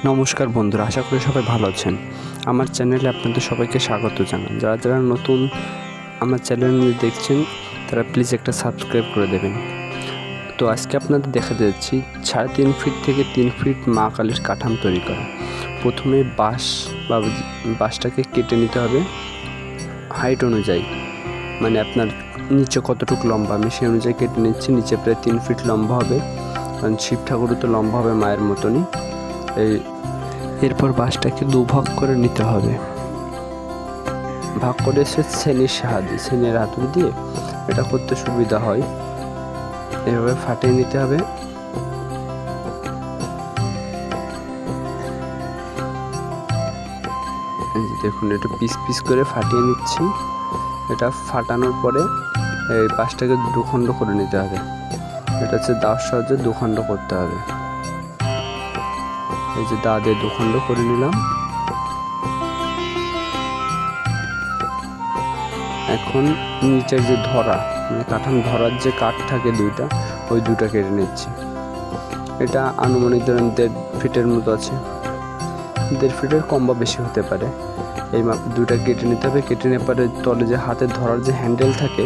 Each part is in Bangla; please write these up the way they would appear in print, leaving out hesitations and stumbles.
নমস্কার বন্ধুরা, আশা করি সবাই ভালো আছেন। আমার চ্যানেলে আপনাদের সবাইকে স্বাগত জানান। যারা নতুন আমার চ্যানেল দেখছেন তারা প্লিজ একটা সাবস্ক্রাইব করে দেবেন। তো আজকে আপনাদের দেখাতে যাচ্ছি 3.5 ফিট থেকে 3 ফিট মা কালীর কাঠাম তৈরি করা। প্রথমে বাঁশটাকে কেটে নিতে হবে হাইট অনুযায়ী, মানে আপনার নিচে কতটুকু লম্বা আমি সেই অনুযায়ী কেটে নিচ্ছি। নিচে প্রায় 3 ফিট লম্বা হবে, কারণ শিব ঠাকুরও তো লম্বা হবে মায়ের মতনই। এরপর বাঁশটাকে দুভাগ করে নিতে হবে। ভাগ করে সেনের হাতুড়ি দিয়ে এটা করতে সুবিধা হয়। এভাবে ফাটিয়ে নিতে হবে। দেখুন, এটা পিস পিস করে ফাটিয়ে নিচ্ছি। এটা ফাটানোর পরে এই বাঁশটাকে দুখণ্ড করে নিতে হবে। এটা হচ্ছে দাওয়ার সাহায্যে দুখণ্ড করতে হবে। এই যে দা দিয়ে দুখণ্ড করে নিলাম। এখন নিচের যে ধরা, মানে কাঠাম ধরার যে কাঠ থাকে দুইটা, ওই দুটা কেটে নিচ্ছি। এটা আনুমানিক ধরেন 1.5 ফিটের মতো আছে, 1.5 ফিটের কম বা বেশি হতে পারে। এই দুটা কেটে নিতে হবে। কেটে নেওয়ার পরে তলে যে হাতে ধরার যে হ্যান্ডেল থাকে,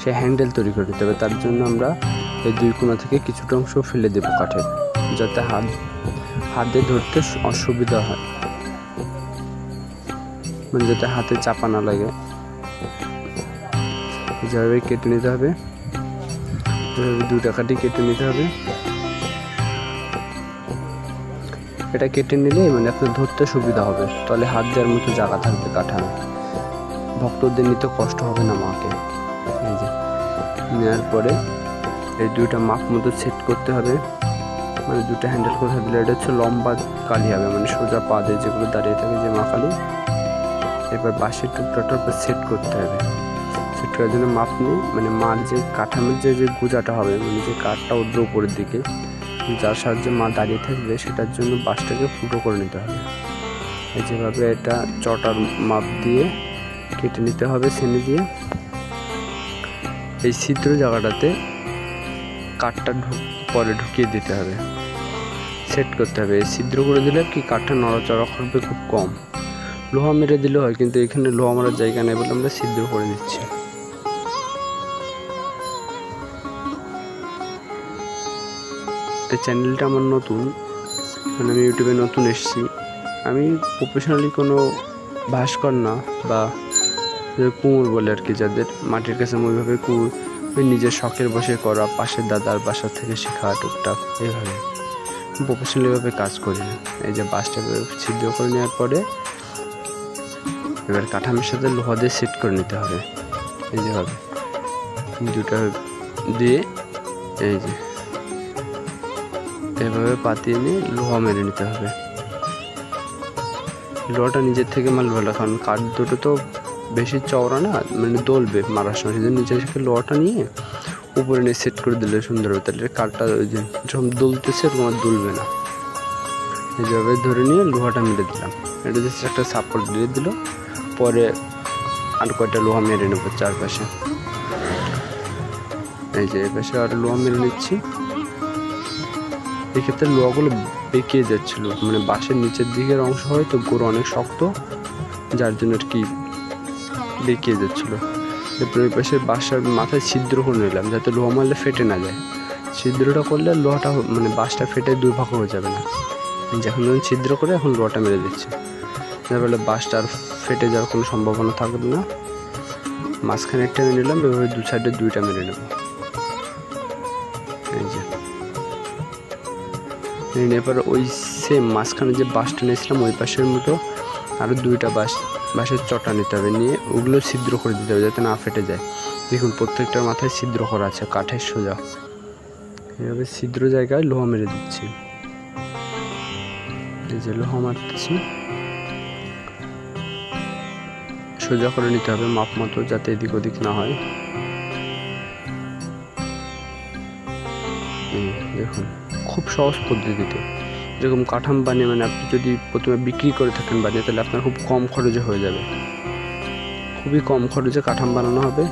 সেই হ্যান্ডেল তৈরি করে নিতে হবে। তার জন্য আমরা এই দুই কোণা থেকে কিছুটা অংশ ফেলে দেবো কাঠের, যাতে হাতে ধরতে অসুবিধা হয়, মানে যাতে হাতে চাপা না লাগে। যেভাবে কেটে নিতে হবে, দুটা কাঠি কেটে নিতে হবে। এটা কেটে নিলে মানে আপনার ধরতে সুবিধা হবে, তাহলে হাত দেওয়ার মতো জায়গা থাকবে কাঠামে, ভক্তদের নিতে কষ্ট হবে না মাকে। এই যে নেওয়ার পরে এই দুইটা মাপ মতো সেট করতে হবে, মানে দুটো হ্যান্ডেল করতে হবে। এটা হচ্ছে লম্বা কালি হবে, মানে সোজা পা দিয়ে যেগুলো দাঁড়িয়ে থাকে যে মা কালী। এবার বাঁশের টুকরাটার উপর সেট করতে হবে। সেট করার জন্য মাপ নিই, মানে মার যে কাঠামের যে গোজাটা হবে, মানে যে কাঠটা উঠবে উপরের দিকে, যার সাহায্যে মা দাঁড়িয়ে থাকবে, সেটার জন্য বাঁশটাকে ফুটো করে নিতে হবে। যেভাবে এটা চটার মাপ দিয়ে কেটে নিতে হবে সেনি দিয়ে। এই ছিদ্র জায়গাটাতে কাঠটা পরে ঢুকিয়ে দিতে হবে, সেট করতে হবে। এই ছিদ্র করে দিলে কি কাঠটা নড়াচড়া করবে খুব কম। লোহা মেরে দিলে হয়, কিন্তু এখানে লোহা মারার জায়গা নেই বলে আমরা ছিদ্র করে দিচ্ছি। এই চ্যানেলটা আমার নতুন, মানে আমি ইউটিউবে নতুন এসেছি। আমি প্রফেশনালি কোনো ভাস্কর না, বা কুমোর বলে আর কি, যাদের মাটির কাছে ওইভাবে নিজের শখের বসে করা, পাশের দাদার বাসা থেকে শেখা টুকটাক, এইভাবে প্রফেশনালিভাবে কাজ করি না। এই যে বাঁশটাকে ছিদ্র করে নেওয়ার পরে এবার কাঠামের সাথে লোহা দিয়ে সেট করে নিতে হবে। এই যেভাবে দুটা দিয়ে এই যে এভাবে পাতিয়ে নিয়ে লোহা মেরে নিতে হবে। লোহাটা নিজের থেকে মারলে ভালো, কারণ কাঠ দুটো তো বেশি চওড়া না, মানে দলবে মারার সময়। সেজন্য নিচে থেকে লোহাটা নিয়ে উপরে নিয়ে সেট করে দিলে সুন্দর হবে, তাহলে কাঠটা ওই যে যখন দুলতেছে এরকম আর দুলবে না। এইভাবে ধরে নিয়ে লোহাটা মেরে দিলাম। এটা জাস্ট একটা সাপোর্ট দিয়ে দিল। পরে আর কয়টা লোহা মেরে নেবো চারপাশে। এই যে এপাশে আর লোহা মেরে নিচ্ছি। এক্ষেত্রে লোহাগুলো বেঁকিয়ে যাচ্ছিলো, মানে বাঁশের নিচের দিকের অংশ হয়তো গোড়া অনেক শক্ত, যার জন্য আর কি বেঁকিয়ে যাচ্ছিলো। এরপর ওই পাশে বাঁশের মাথায় ছিদ্র করে নিলাম, যাতে লোহা মারলে ফেটে না যায়। ছিদ্রটা করলে লোহাটা মানে বাঁশটা ফেটে দুই ভাগ হয়ে যাবে না। যখন ছিদ্র করে এখন লোহাটা মেরে দিচ্ছি, যার ফলে বাঁশটা আর ফেটে যাওয়ার কোনো সম্ভাবনা থাকবে না। মাঝখানে একটা মেরে নিলাম, এভাবে দু সাইডে দুইটা মেরে নেব। এই যে এবার ওই সেম মাঝখানে যে বাঁশটা নিয়েছিলাম ওই পাশের মতো আরও দুইটা বাঁশের চটা নিতে হবে, নিয়ে ওগুলো ছিদ্র করে দিতে হবে যাতে না ফেটে যায়। দেখুন প্রত্যেকটার মাথায় ছিদ্র করা আছে কাঠের সোজা। এইভাবে ছিদ্র জায়গায় লোহা মেরে দিচ্ছি। এই যে লোহা মারতেছি, সোজা করে নিতে হবে মাপ মতো, যাতে এদিক ওদিক না হয়। দেখুন খুব সহজ পদ্ধতিতে এরকম কাঠাম বানিয়ে, মানে আপনি যদি প্রথমে বিক্রি করে থাকেন বানিয়ে, তাহলে আপনার খুব কম খরচে হয়ে যাবে। খুবই কম খরচে কাঠাম বানানো হবে।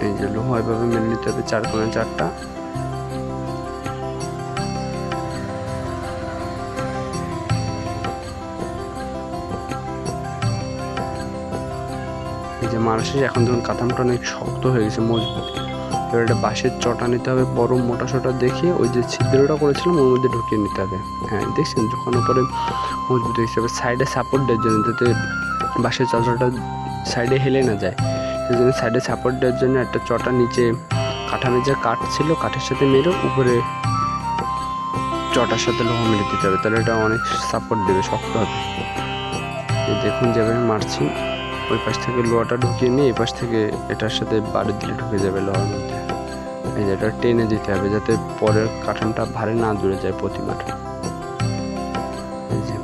এই যে লোহা এভাবে মেনে নিতে হবে, 4 কোণে 4টা। এই যে মারা শেষে এখন দেখুন কাঠামোটা অনেক শক্ত হয়ে গেছে, মজবুত। এবার এটা বাঁশের চটা নিতে হবে, বড় মোটা সোটা দেখে ওই যে ছিদ্রটা করেছিলাম ওর মধ্যে ঢুকিয়ে নিতে হবে। হ্যাঁ দেখছেন যখন উপরে মজবুত হয়ে গেছে। এবার সাইডে সাপোর্ট দেওয়ার জন্য, যাতে বাঁশের চালটা সাইডে হেলে না যায়, সেই জন্য সাইডে সাপোর্ট দেওয়ার জন্য একটা চটা নিচে কাঠামোর যে কাঠ ছিল কাঠের সাথে মেরে উপরে চটার সাথে লোহা মেরে দিতে হবে, তাহলে এটা অনেক সাপোর্ট দেবে, শক্ত হবে। দেখুন যেভাবে মারছি, ওই পাশ থেকে লোহাটা ঢুকিয়ে নিয়ে এই পাশ থেকে এটার সাথে বাড়ি দিলে ঢুকে যাবে লোহার মধ্যে। এই যে এটা টেনে দিতে হবে যাতে পরের কাঠামোটা ভারী না জুড়ে যায় প্রতিবার। এই যে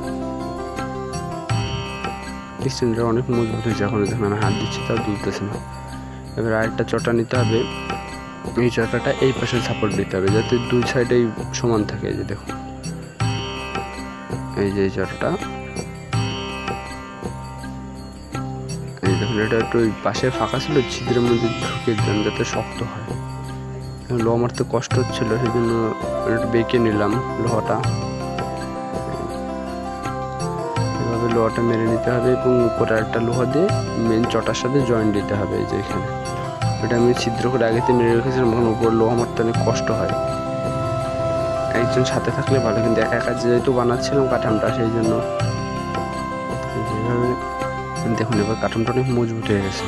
দেখছেন এটা অনেক মজবুত হয়েছে, এখন দেখুন আমি হাত দিচ্ছি তাও দুলতেছে না। এবার আরেকটা চটা নিতে হবে, এই চটাটা এই পাশে সাপোর্ট দিতে হবে যাতে দুই সাইডেই সমান থাকে। এই যে দেখুন এই যে এই চটাটা, এই দেখুন এটা একটু ওই পাশে ফাঁকা ছিল, ছিদ্রের মধ্যে ঢুকিয়ে দিলাম যাতে শক্ত হয়। লোহা মারতে কষ্ট হচ্ছিল সেই জন্য একটু বেঁকে নিলাম লোহাটা। এভাবে লোহাটা মেরে নিতে হবে এবং উপরে একটা লোহা দিয়ে মেন চটার সাথে জয়েন্ট দিতে হবে। এই যে এখানে এটা আমি ছিদ্র করে আগেতে মেরে রেখেছিলাম, এখন উপর লোহা মারতে অনেক কষ্ট হয়, একজন সাথে থাকলে ভালো, কিন্তু একা একা যেহেতু বানাচ্ছিলাম কাঠামোটা সেই জন্য। যেভাবে দেখুন এবার কাঠামোটা অনেক মজবুত হয়ে গেছে।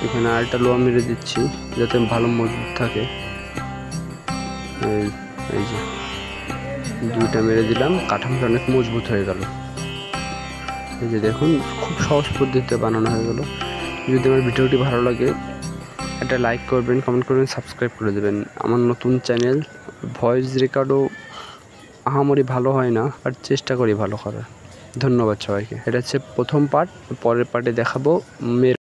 এখানে আরেকটা লোহা মেরে দিচ্ছি যাতে ভালো মজবুত থাকে। এই যে দুইটা মেরে দিলাম, কাঠামোটা অনেক মজবুত হয়ে গেল। এই যে দেখুন খুব সহজ পদ্ধতিতে বানানো হয়ে গেল। যদি আমার ভিডিওটি ভালো লাগে একটা লাইক করবেন, কমেন্ট করবেন, সাবস্ক্রাইব করে দেবেন। আমার নতুন চ্যানেল, ভয়েস রেকর্ডও আহামরি ভালো হয় না, আর চেষ্টা করি ভালো করার। ধন্যবাদ সবাইকে। এটা হচ্ছে প্রথম পার্ট, পরের পার্টে দেখাবো